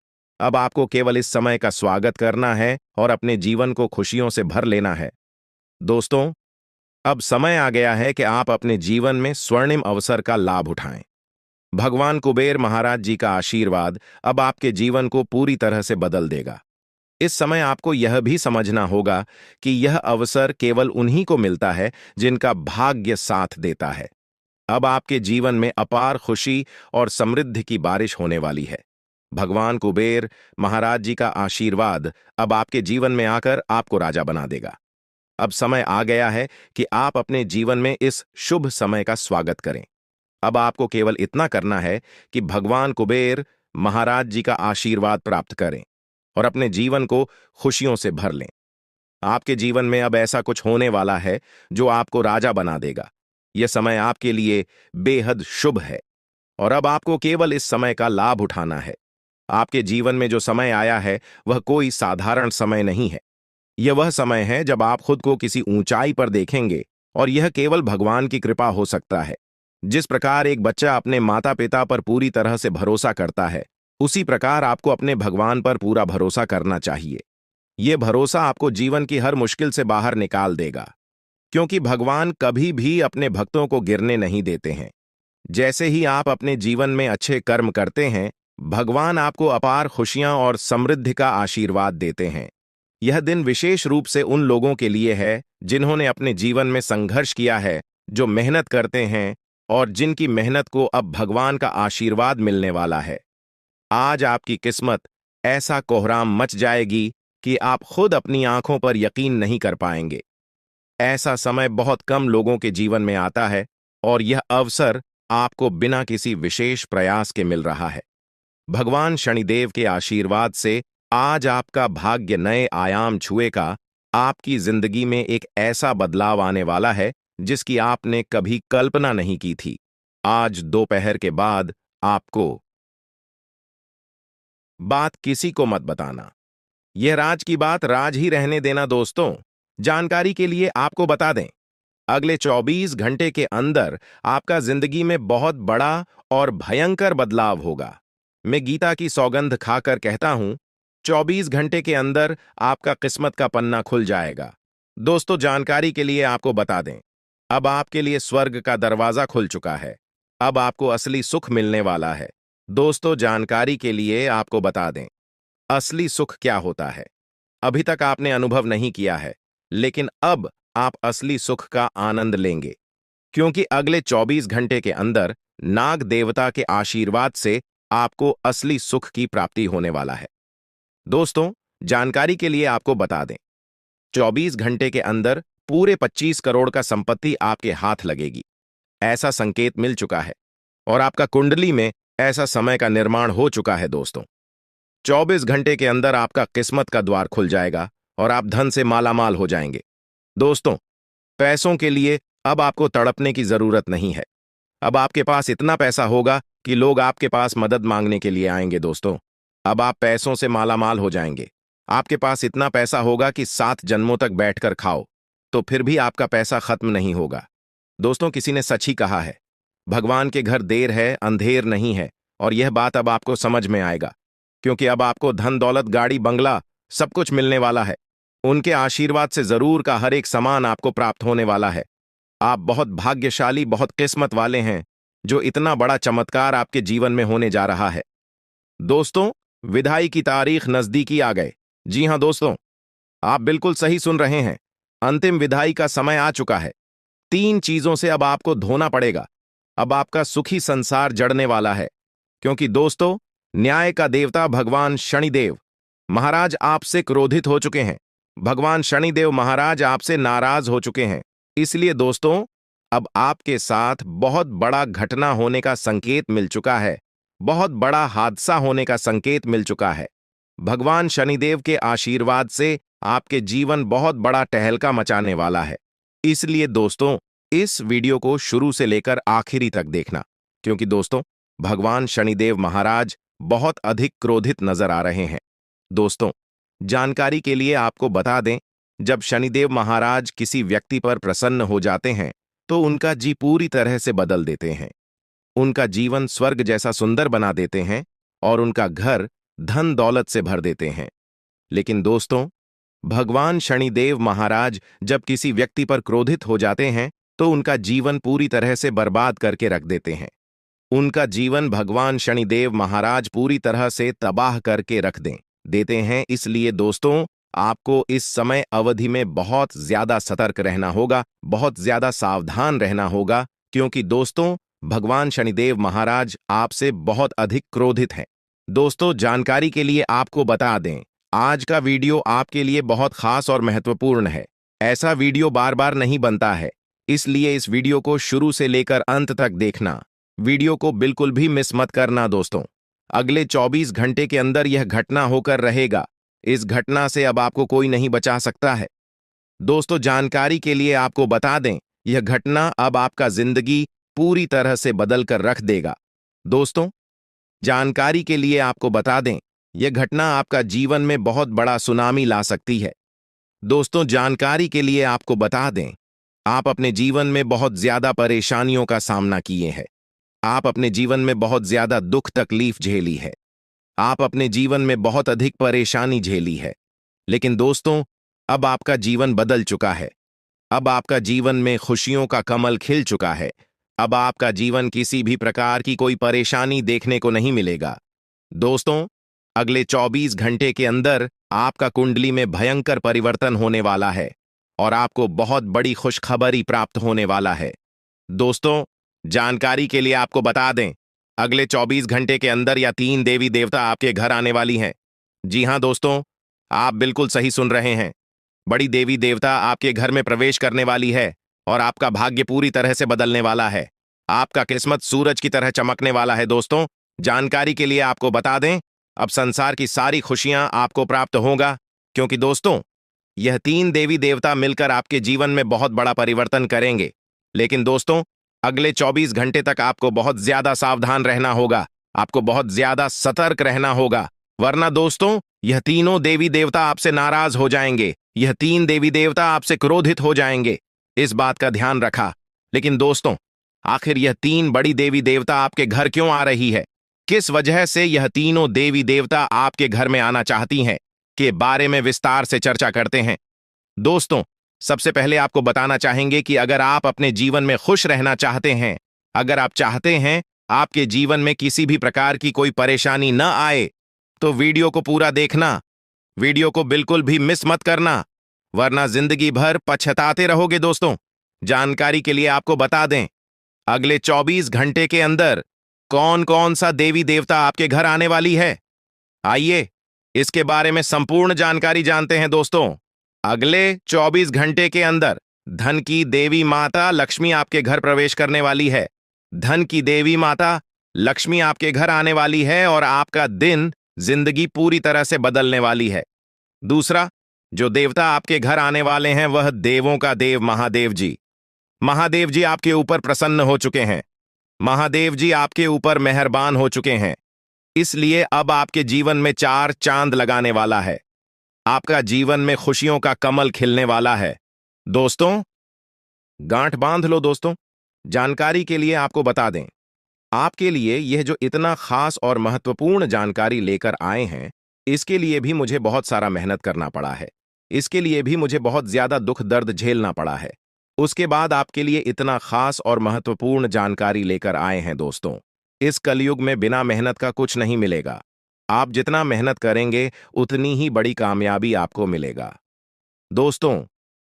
अब आपको केवल इस समय का स्वागत करना है और अपने जीवन को खुशियों से भर लेना है। दोस्तों, अब समय आ गया है कि आप अपने जीवन में स्वर्णिम अवसर का लाभ उठाएं। भगवान कुबेर महाराज जी का आशीर्वाद अब आपके जीवन को पूरी तरह से बदल देगा। इस समय आपको यह भी समझना होगा कि यह अवसर केवल उन्हीं को मिलता है जिनका भाग्य साथ देता है। अब आपके जीवन में अपार खुशी और समृद्धि की बारिश होने वाली है। भगवान कुबेर महाराज जी का आशीर्वाद अब आपके जीवन में आकर आपको राजा बना देगा। अब समय आ गया है कि आप अपने जीवन में इस शुभ समय का स्वागत करें। अब आपको केवल इतना करना है कि भगवान कुबेर महाराज जी का आशीर्वाद प्राप्त करें और अपने जीवन को खुशियों से भर लें। आपके जीवन में अब ऐसा कुछ होने वाला है जो आपको राजा बना देगा। यह समय आपके लिए बेहद शुभ है और अब आपको केवल इस समय का लाभ उठाना है। आपके जीवन में जो समय आया है वह कोई साधारण समय नहीं है। यह वह समय है जब आप खुद को किसी ऊंचाई पर देखेंगे और यह केवल भगवान की कृपा हो सकता है। जिस प्रकार एक बच्चा अपने माता पिता पर पूरी तरह से भरोसा करता है, उसी प्रकार आपको अपने भगवान पर पूरा भरोसा करना चाहिए। यह भरोसा आपको जीवन की हर मुश्किल से बाहर निकाल देगा, क्योंकि भगवान कभी भी अपने भक्तों को गिरने नहीं देते हैं। जैसे ही आप अपने जीवन में अच्छे कर्म करते हैं, भगवान आपको अपार खुशियां और समृद्धि का आशीर्वाद देते हैं। यह दिन विशेष रूप से उन लोगों के लिए है जिन्होंने अपने जीवन में संघर्ष किया है, जो मेहनत करते हैं और जिनकी मेहनत को अब भगवान का आशीर्वाद मिलने वाला है। आज आपकी किस्मत ऐसा कोहराम मच जाएगी कि आप खुद अपनी आंखों पर यकीन नहीं कर पाएंगे। ऐसा समय बहुत कम लोगों के जीवन में आता है और यह अवसर आपको बिना किसी विशेष प्रयास के मिल रहा है। भगवान शनिदेव के आशीर्वाद से आज आपका भाग्य नए आयाम छुएगा। आपकी जिंदगी में एक ऐसा बदलाव आने वाला है जिसकी आपने कभी कल्पना नहीं की थी। आज दोपहर के बाद आपको बात किसी को मत बताना। यह राज की बात राज ही रहने देना दोस्तों। जानकारी के लिए आपको बता दें, अगले 24 घंटे के अंदर आपका जिंदगी में बहुत बड़ा और भयंकर बदलाव होगा। मैं गीता की सौगंध खाकर कहता हूं, 24 घंटे के अंदर आपका किस्मत का पन्ना खुल जाएगा। दोस्तों, जानकारी के लिए आपको बता दें, अब आपके लिए स्वर्ग का दरवाजा खुल चुका है। अब आपको असली सुख मिलने वाला है। दोस्तों, जानकारी के लिए आपको बता दें, असली सुख क्या होता है अभी तक आपने अनुभव नहीं किया है, लेकिन अब आप असली सुख का आनंद लेंगे, क्योंकि अगले 24 घंटे के अंदर नाग देवता के आशीर्वाद से आपको असली सुख की प्राप्ति होने वाला है। दोस्तों, जानकारी के लिए आपको बता दें, 24 घंटे के अंदर पूरे 25 करोड़ का संपत्ति आपके हाथ लगेगी। ऐसा संकेत मिल चुका है और आपका कुंडली में ऐसा समय का निर्माण हो चुका है। दोस्तों, 24 घंटे के अंदर आपका किस्मत का द्वार खुल जाएगा और आप धन से मालामाल हो जाएंगे। दोस्तों, पैसों के लिए अब आपको तड़पने की जरूरत नहीं है। अब आपके पास इतना पैसा होगा कि लोग आपके पास मदद मांगने के लिए आएंगे। दोस्तों, अब आप पैसों से मालामाल हो जाएंगे। आपके पास इतना पैसा होगा कि 7 जन्मों तक बैठकर खाओ तो फिर भी आपका पैसा खत्म नहीं होगा। दोस्तों, किसी ने सच ही कहा है, भगवान के घर देर है अंधेर नहीं है, और यह बात अब आपको समझ में आएगा, क्योंकि अब आपको धन दौलत गाड़ी बंगला सब कुछ मिलने वाला है। उनके आशीर्वाद से जरूर का हर एक सामान आपको प्राप्त होने वाला है। आप बहुत भाग्यशाली, बहुत किस्मत वाले हैं जो इतना बड़ा चमत्कार आपके जीवन में होने जा रहा है। दोस्तों, विदाई की तारीख नजदीकी आ गए। जी हां दोस्तों, आप बिल्कुल सही सुन रहे हैं। अंतिम विदाई का समय आ चुका है। 3 चीजों से अब आपको धोना पड़ेगा। अब आपका सुखी संसार जड़ने वाला है, क्योंकि दोस्तों, न्याय का देवता भगवान शनिदेव महाराज आपसे क्रोधित हो चुके हैं। भगवान शनिदेव महाराज आपसे नाराज हो चुके हैं। इसलिए दोस्तों, अब आपके साथ बहुत बड़ा घटना होने का संकेत मिल चुका है। बहुत बड़ा हादसा होने का संकेत मिल चुका है। भगवान शनिदेव के आशीर्वाद से आपके जीवन बहुत बड़ा टहलका मचाने वाला है। इसलिए दोस्तों, इस वीडियो को शुरू से लेकर आखिरी तक देखना, क्योंकि दोस्तों, भगवान शनिदेव महाराज बहुत अधिक क्रोधित नजर आ रहे हैं। दोस्तों, जानकारी के लिए आपको बता दें, जब शनिदेव महाराज किसी व्यक्ति पर प्रसन्न हो जाते हैं तो उनका जी पूरी तरह से बदल देते हैं। उनका जीवन स्वर्ग जैसा सुंदर बना देते हैं और उनका घर धन दौलत से भर देते हैं। लेकिन दोस्तों, भगवान शनिदेव महाराज जब किसी व्यक्ति पर क्रोधित हो जाते हैं तो उनका जीवन पूरी तरह से बर्बाद करके रख देते हैं। उनका जीवन भगवान शनिदेव महाराज पूरी तरह से तबाह करके रख देते हैं। इसलिए दोस्तों, आपको इस समय अवधि में बहुत ज्यादा सतर्क रहना होगा, बहुत ज्यादा सावधान रहना होगा, क्योंकि दोस्तों, भगवान शनिदेव महाराज आपसे बहुत अधिक क्रोधित हैं। दोस्तों, जानकारी के लिए आपको बता दें, आज का वीडियो आपके लिए बहुत खास और महत्वपूर्ण है। ऐसा वीडियो बार बार नहीं बनता है, इसलिए इस वीडियो को शुरू से लेकर अंत तक देखना। वीडियो को बिल्कुल भी मिस मत करना। दोस्तों, अगले 24 घंटे के अंदर यह घटना होकर रहेगा। इस घटना से अब आपको कोई नहीं बचा सकता है। दोस्तों, जानकारी के लिए आपको बता दें, यह घटना अब आपका जिंदगी पूरी तरह से बदल कर रख देगा। दोस्तों, जानकारी के लिए आपको बता दें, यह घटना आपका जीवन में बहुत बड़ा सुनामी ला सकती है। दोस्तों, जानकारी के लिए आपको बता दें, आप अपने जीवन में बहुत ज्यादा परेशानियों का सामना किए हैं। आप अपने जीवन में बहुत ज्यादा दुख तकलीफ झेली है। आप अपने जीवन में बहुत अधिक परेशानी झेली है। लेकिन दोस्तों, अब आपका जीवन बदल चुका है। अब आपका जीवन में खुशियों का कमल खिल चुका है। अब आपका जीवन किसी भी प्रकार की कोई परेशानी देखने को नहीं मिलेगा। दोस्तों, अगले 24 घंटे के अंदर आपका कुंडली में भयंकर परिवर्तन होने वाला है और आपको बहुत बड़ी खुशखबरी प्राप्त होने वाला है। दोस्तों, जानकारी के लिए आपको बता दें, अगले 24 घंटे के अंदर या 3 देवी देवता आपके घर आने वाली हैं। जी हां दोस्तों, आप बिल्कुल सही सुन रहे हैं। बड़ी देवी देवता आपके घर में प्रवेश करने वाली है और आपका भाग्य पूरी तरह से बदलने वाला है। आपका किस्मत सूरज की तरह चमकने वाला है। दोस्तों, जानकारी के लिए आपको बता दें, अब संसार की सारी खुशियां आपको प्राप्त होगा, क्योंकि दोस्तों, यह 3 देवी देवता मिलकर आपके जीवन में बहुत बड़ा परिवर्तन करेंगे। लेकिन दोस्तों, अगले 24 घंटे तक आपको बहुत ज्यादा सावधान रहना होगा, आपको बहुत ज्यादा सतर्क रहना होगा, वरना दोस्तों, यह तीनों देवी देवता आपसे नाराज हो जाएंगे, यह 3 देवी देवता आपसे क्रोधित हो जाएंगे। इस बात का ध्यान रखा। लेकिन दोस्तों, आखिर यह 3 बड़ी देवी देवता आपके घर क्यों आ रही है? किस वजह से यह तीनों देवी देवता आपके घर में आना चाहती हैं के बारे में विस्तार से चर्चा करते हैं। दोस्तों, सबसे पहले आपको बताना चाहेंगे कि अगर आप अपने जीवन में खुश रहना चाहते हैं, अगर आप चाहते हैं आपके जीवन में किसी भी प्रकार की कोई परेशानी न आए, तो वीडियो को पूरा देखना, वीडियो को बिल्कुल भी मिस मत करना, वरना जिंदगी भर पछताते रहोगे। दोस्तों, जानकारी के लिए आपको बता दें, अगले 24 घंटे के अंदर कौन कौन सा देवी देवता आपके घर आने वाली है, आइए इसके बारे में संपूर्ण जानकारी जानते हैं। दोस्तों, अगले 24 घंटे के अंदर धन की देवी माता लक्ष्मी आपके घर प्रवेश करने वाली है। धन की देवी माता लक्ष्मी आपके घर आने वाली है और आपका दिन जिंदगी पूरी तरह से बदलने वाली है। दूसरा, जो देवता आपके घर आने वाले हैं वह देवों का देव महादेव जी। महादेव जी आपके ऊपर प्रसन्न हो चुके हैं। महादेव जी आपके ऊपर मेहरबान हो चुके हैं। इसलिए अब आपके जीवन में 4 चांद लगाने वाला है। आपका जीवन में खुशियों का कमल खिलने वाला है। दोस्तों, गांठ बांध लो। दोस्तों, जानकारी के लिए आपको बता दें, आपके लिए यह जो इतना खास और महत्वपूर्ण जानकारी लेकर आए हैं, इसके लिए भी मुझे बहुत सारा मेहनत करना पड़ा है। इसके लिए भी मुझे बहुत ज्यादा दुख दर्द झेलना पड़ा है। उसके बाद आपके लिए इतना खास और महत्वपूर्ण जानकारी लेकर आए हैं। दोस्तों, इस कलयुग में बिना मेहनत का कुछ नहीं मिलेगा। आप जितना मेहनत करेंगे उतनी ही बड़ी कामयाबी आपको मिलेगा। दोस्तों,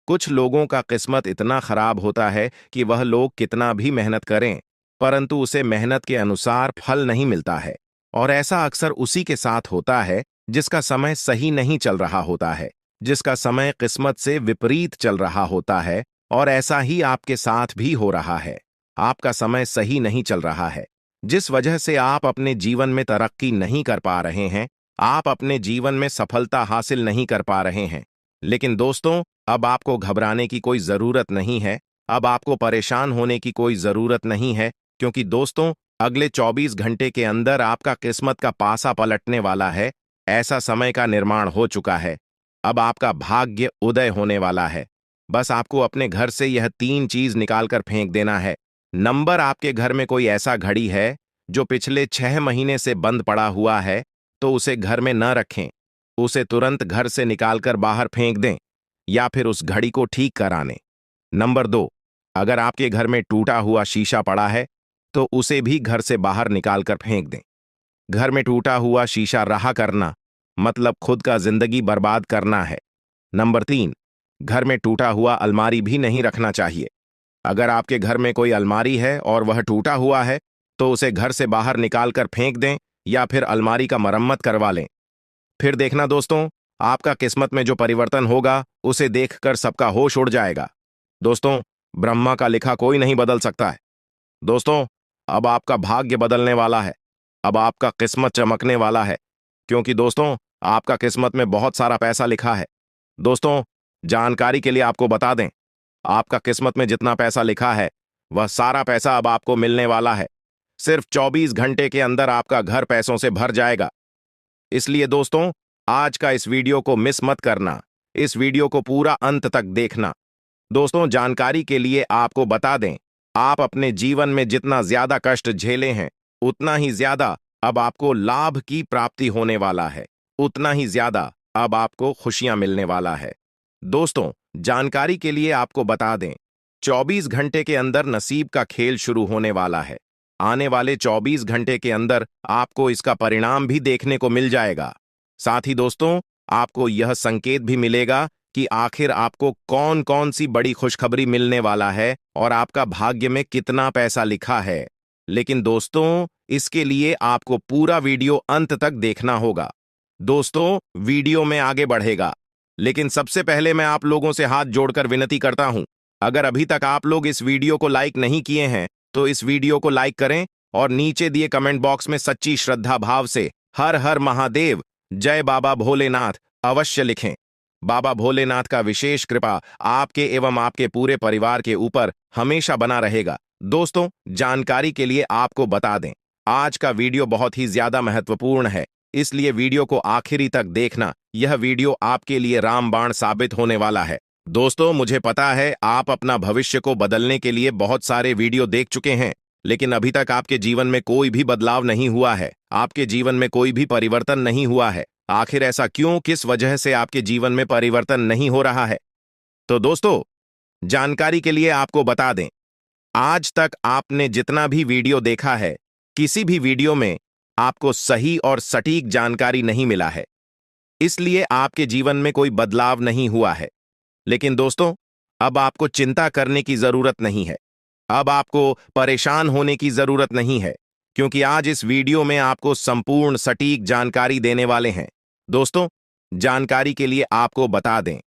कुछ लोगों का किस्मत इतना खराब होता है कि वह लोग कितना भी मेहनत करें, परंतु उसे मेहनत के अनुसार फल नहीं मिलता है। और ऐसा अक्सर उसी के साथ होता है जिसका समय सही नहीं चल रहा होता है, जिसका समय किस्मत से विपरीत चल रहा होता है। और ऐसा ही आपके साथ भी हो रहा है। आपका समय सही नहीं चल रहा है, जिस वजह से आप अपने जीवन में तरक्की नहीं कर पा रहे हैं, आप अपने जीवन में सफलता हासिल नहीं कर पा रहे हैं। लेकिन दोस्तों, अब आपको घबराने की कोई जरूरत नहीं है, अब आपको परेशान होने की कोई जरूरत नहीं है, क्योंकि दोस्तों, अगले 24 घंटे के अंदर आपका किस्मत का पासा पलटने वाला है। ऐसा समय का निर्माण हो चुका है। अब आपका भाग्य उदय होने वाला है। बस आपको अपने घर से यह 3 चीज निकालकर फेंक देना है। नंबर, आपके घर में कोई ऐसा घड़ी है जो पिछले 6 महीने से बंद पड़ा हुआ है, तो उसे घर में न रखें। उसे तुरंत घर से निकालकर बाहर फेंक दें या फिर उस घड़ी को ठीक कराने। नंबर 2, अगर आपके घर में टूटा हुआ शीशा पड़ा है तो उसे भी घर से बाहर निकालकर फेंक दें। घर में टूटा हुआ शीशा रहा करना मतलब खुद का जिंदगी बर्बाद करना है। नंबर 3, घर में टूटा हुआ अलमारी भी नहीं रखना चाहिए। अगर आपके घर में कोई अलमारी है और वह टूटा हुआ है तो उसे घर से बाहर निकालकर फेंक दें या फिर अलमारी का मरम्मत करवा लें। फिर देखना दोस्तों, आपका किस्मत में जो परिवर्तन होगा उसे देखकर सबका होश उड़ जाएगा। दोस्तों, ब्रह्मा का लिखा कोई नहीं बदल सकता है। दोस्तों, अब आपका भाग्य बदलने वाला है। अब आपका किस्मत चमकने वाला है, क्योंकि दोस्तों, आपका किस्मत में बहुत सारा पैसा लिखा है। दोस्तों, जानकारी के लिए आपको बता दें, आपका किस्मत में जितना पैसा लिखा है वह सारा पैसा अब आपको मिलने वाला है। सिर्फ 24 घंटे के अंदर आपका घर पैसों से भर जाएगा। इसलिए दोस्तों, आज का इस वीडियो को मिस मत करना। इस वीडियो को पूरा अंत तक देखना। दोस्तों, जानकारी के लिए आपको बता दें, आप अपने जीवन में जितना ज्यादा कष्ट झेले हैं उतना ही ज्यादा अब आपको लाभ की प्राप्ति होने वाला है, उतना ही ज्यादा अब आपको खुशियां मिलने वाला है। दोस्तों, जानकारी के लिए आपको बता दें, 24 घंटे के अंदर नसीब का खेल शुरू होने वाला है। आने वाले 24 घंटे के अंदर आपको इसका परिणाम भी देखने को मिल जाएगा। साथ ही दोस्तों, आपको यह संकेत भी मिलेगा कि आखिर आपको कौन कौन सी बड़ी खुशखबरी मिलने वाला है और आपका भाग्य में कितना पैसा लिखा है। लेकिन दोस्तों, इसके लिए आपको पूरा वीडियो अंत तक देखना होगा। दोस्तों, वीडियो में आगे बढ़ेगा, लेकिन सबसे पहले मैं आप लोगों से हाथ जोड़कर विनती करता हूं, अगर अभी तक आप लोग इस वीडियो को लाइक नहीं किए हैं तो इस वीडियो को लाइक करें और नीचे दिए कमेंट बॉक्स में सच्ची श्रद्धा भाव से हर हर महादेव, जय बाबा भोलेनाथ अवश्य लिखें। बाबा भोलेनाथ का विशेष कृपा आपके एवं आपके पूरे परिवार के ऊपर हमेशा बना रहेगा। दोस्तों, जानकारी के लिए आपको बता दें, आज का वीडियो बहुत ही ज्यादा महत्वपूर्ण है, इसलिए वीडियो को आखिरी तक देखना। यह वीडियो आपके लिए रामबाण साबित होने वाला है। दोस्तों, मुझे पता है आप अपना भविष्य को बदलने के लिए बहुत सारे वीडियो देख चुके हैं, लेकिन अभी तक आपके जीवन में कोई भी बदलाव नहीं हुआ है, आपके जीवन में कोई भी परिवर्तन नहीं हुआ है। आखिर ऐसा क्यों, किस वजह से आपके जीवन में परिवर्तन नहीं हो रहा है? तो दोस्तों, जानकारी के लिए आपको बता दें, आज तक आपने जितना भी वीडियो देखा है, किसी भी वीडियो में आपको सही और सटीक जानकारी नहीं मिला है, इसलिए आपके जीवन में कोई बदलाव नहीं हुआ है। लेकिन दोस्तों, अब आपको चिंता करने की जरूरत नहीं है, अब आपको परेशान होने की जरूरत नहीं है, क्योंकि आज इस वीडियो में आपको संपूर्ण सटीक जानकारी देने वाले हैं। दोस्तों, जानकारी के लिए आपको बता दें,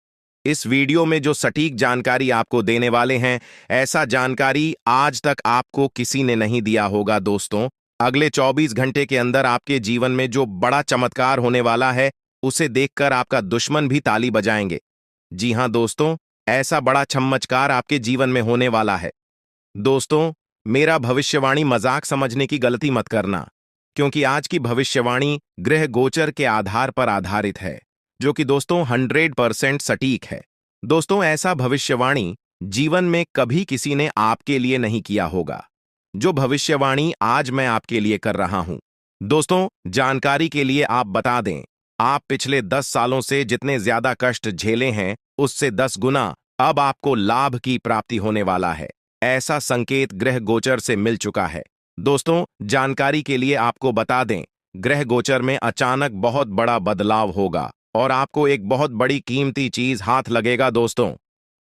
इस वीडियो में जो सटीक जानकारी आपको देने वाले हैं, ऐसा जानकारी आज तक आपको किसी ने नहीं दिया होगा। दोस्तों, अगले 24 घंटे के अंदर आपके जीवन में जो बड़ा चमत्कार होने वाला है, उसे देखकर आपका दुश्मन भी ताली बजाएंगे। जी हां दोस्तों, ऐसा बड़ा चमत्कार आपके जीवन में होने वाला है। दोस्तों, मेरा भविष्यवाणी मजाक समझने की गलती मत करना, क्योंकि आज की भविष्यवाणी ग्रह गोचर के आधार पर आधारित है, जो कि दोस्तों 100% सटीक है। दोस्तों, ऐसा भविष्यवाणी जीवन में कभी किसी ने आपके लिए नहीं किया होगा, जो भविष्यवाणी आज मैं आपके लिए कर रहा हूं। दोस्तों, जानकारी के लिए आप बता दें, आप पिछले 10 सालों से जितने ज्यादा कष्ट झेले हैं, उससे 10 गुना अब आपको लाभ की प्राप्ति होने वाला है। ऐसा संकेत ग्रह गोचर से मिल चुका है। दोस्तों, जानकारी के लिए आपको बता दें, ग्रह गोचर में अचानक बहुत बड़ा बदलाव होगा और आपको एक बहुत बड़ी कीमती चीज हाथ लगेगा। दोस्तों,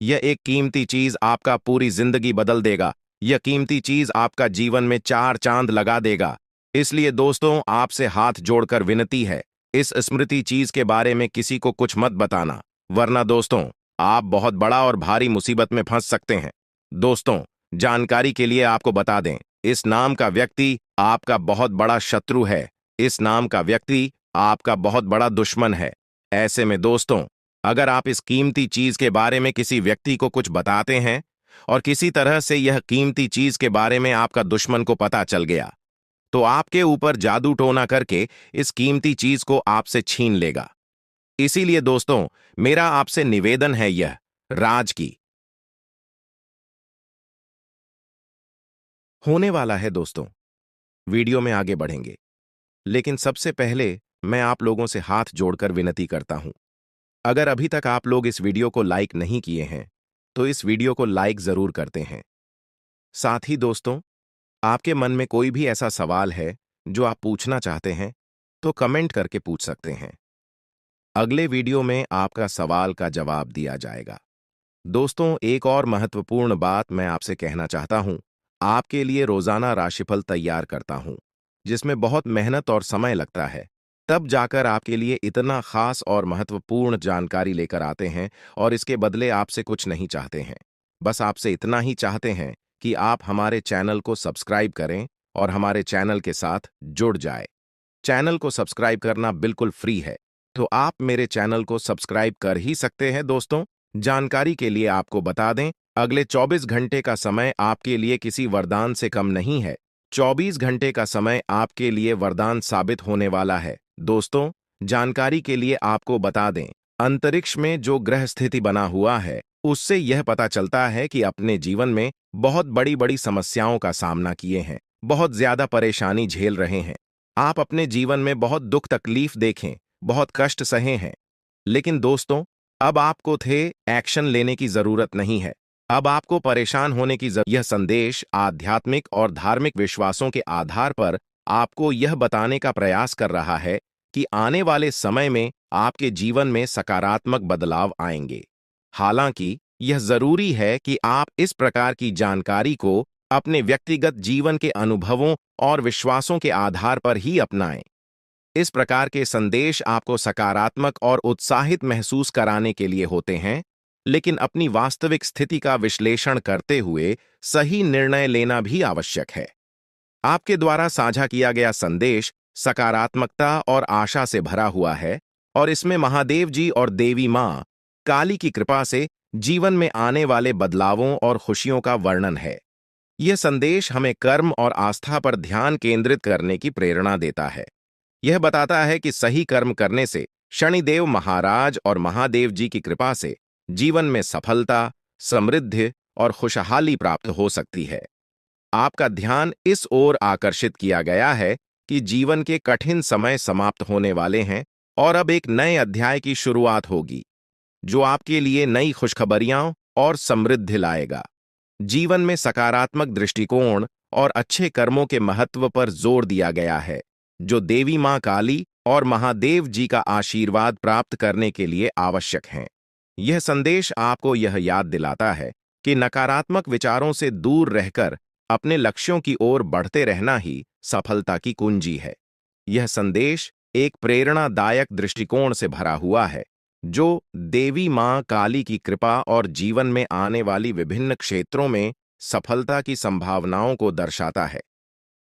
यह एक कीमती चीज आपका पूरी जिंदगी बदल देगा। यह कीमती चीज आपका जीवन में 4 चांद लगा देगा। इसलिए दोस्तों, आपसे हाथ जोड़कर विनती है, इस स्मृति चीज के बारे में किसी को कुछ मत बताना, वरना दोस्तों आप बहुत बड़ा और भारी मुसीबत में फंस सकते हैं। दोस्तों, जानकारी के लिए आपको बता दें, इस नाम का व्यक्ति आपका बहुत बड़ा शत्रु है। इस नाम का व्यक्ति आपका बहुत बड़ा दुश्मन है। ऐसे में दोस्तों, अगर आप इस कीमती चीज के बारे में किसी व्यक्ति को कुछ बताते हैं और किसी तरह से यह कीमती चीज के बारे में आपका दुश्मन को पता चल गया, तो आपके ऊपर जादू टोना करके इस कीमती चीज को आपसे छीन लेगा। इसीलिए दोस्तों, मेरा आपसे निवेदन है, यह राज की होने वाला है। दोस्तों, वीडियो में आगे बढ़ेंगे, लेकिन सबसे पहले मैं आप लोगों से हाथ जोड़कर विनती करता हूं, अगर अभी तक आप लोग इस वीडियो को लाइक नहीं किए हैं, तो इस वीडियो को लाइक जरूर करते हैं। साथ ही दोस्तों, आपके मन में कोई भी ऐसा सवाल है जो आप पूछना चाहते हैं, तो कमेंट करके पूछ सकते हैं। अगले वीडियो में आपका सवाल का जवाब दिया जाएगा। दोस्तों, एक और महत्वपूर्ण बात मैं आपसे कहना चाहता हूं, आपके लिए रोजाना राशिफल तैयार करता हूं, जिसमें बहुत मेहनत और समय लगता है। तब जाकर आपके लिए इतना खास और महत्वपूर्ण जानकारी लेकर आते हैं, और इसके बदले आपसे कुछ नहीं चाहते हैं। बस आपसे इतना ही चाहते हैं कि आप हमारे चैनल को सब्सक्राइब करें और हमारे चैनल के साथ जुड़ जाए। चैनल को सब्सक्राइब करना बिल्कुल फ्री है, तो आप मेरे चैनल को सब्सक्राइब कर ही सकते हैं। दोस्तों, जानकारी के लिए आपको बता दें, अगले 24 घंटे का समय आपके लिए किसी वरदान से कम नहीं है। 24 घंटे का समय आपके लिए वरदान साबित होने वाला है। दोस्तों, जानकारी के लिए आपको बता दें, अंतरिक्ष में जो ग्रह स्थिति बना हुआ है, उससे यह पता चलता है कि अपने जीवन में बहुत बड़ी बड़ी समस्याओं का सामना किए हैं, बहुत ज्यादा परेशानी झेल रहे हैं। आप अपने जीवन में बहुत दुख तकलीफ देखें, बहुत कष्ट सहे हैं, लेकिन दोस्तों, अब आपको थे एक्शन लेने की जरूरत नहीं है। अब आपको परेशान होने की जरूरत। यह संदेश आध्यात्मिक और धार्मिक विश्वासों के आधार पर आपको यह बताने का प्रयास कर रहा है कि आने वाले समय में आपके जीवन में सकारात्मक बदलाव आएंगे। हालांकि यह जरूरी है कि आप इस प्रकार की जानकारी को अपने व्यक्तिगत जीवन के अनुभवों और विश्वासों के आधार पर ही अपनाएं। इस प्रकार के संदेश आपको सकारात्मक और उत्साहित महसूस कराने के लिए होते हैं, लेकिन अपनी वास्तविक स्थिति का विश्लेषण करते हुए सही निर्णय लेना भी आवश्यक है। आपके द्वारा साझा किया गया संदेश सकारात्मकता और आशा से भरा हुआ है और इसमें महादेव जी और देवी मां काली की कृपा से जीवन में आने वाले बदलावों और खुशियों का वर्णन है। यह संदेश हमें कर्म और आस्था पर ध्यान केंद्रित करने की प्रेरणा देता है। यह बताता है कि सही कर्म करने से शनिदेव महाराज और महादेव जी की कृपा से जीवन में सफलता, समृद्धि और खुशहाली प्राप्त हो सकती है। आपका ध्यान इस ओर आकर्षित किया गया है कि जीवन के कठिन समय समाप्त होने वाले हैं और अब एक नए अध्याय की शुरुआत होगी, जो आपके लिए नई खुशखबरियां और समृद्धि लाएगा। जीवन में सकारात्मक दृष्टिकोण और अच्छे कर्मों के महत्व पर जोर दिया गया है, जो देवी मां काली और महादेव जी का आशीर्वाद प्राप्त करने के लिए आवश्यक हैं। यह संदेश आपको यह याद दिलाता है कि नकारात्मक विचारों से दूर रहकर अपने लक्ष्यों की ओर बढ़ते रहना ही सफलता की कुंजी है। यह संदेश एक प्रेरणादायक दृष्टिकोण से भरा हुआ है, जो देवी मां काली की कृपा और जीवन में आने वाली विभिन्न क्षेत्रों में सफलता की संभावनाओं को दर्शाता है।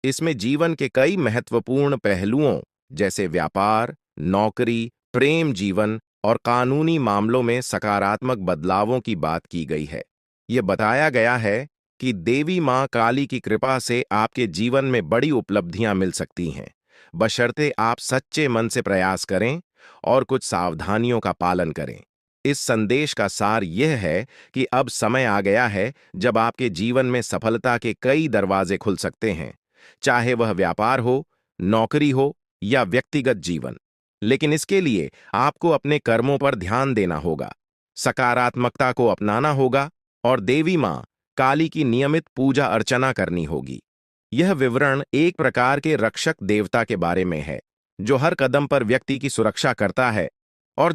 इसमें जीवन के कई महत्वपूर्ण पहलुओं जैसे व्यापार, नौकरी, प्रेम जीवन और कानूनी मामलों में सकारात्मक बदलावों की बात की गई है। यह बताया गया है कि देवी मां काली की कृपा से आपके जीवन में बड़ी उपलब्धियां मिल सकती हैं, बशर्ते आप सच्चे मन से प्रयास करें और कुछ सावधानियों का पालन करें। इस संदेश का सार यह है कि अब समय आ गया है जब आपके जीवन में सफलता के कई दरवाजे खुल सकते हैं, चाहे वह व्यापार हो, नौकरी हो या व्यक्तिगत जीवन। लेकिन इसके लिए आपको अपने कर्मों पर ध्यान देना होगा, सकारात्मकता को अपनाना होगा और देवी मां काली की नियमित पूजा अर्चना करनी होगी। यह विवरण एक प्रकार के रक्षक देवता के बारे में है, जो हर कदम पर व्यक्ति की सुरक्षा करता है और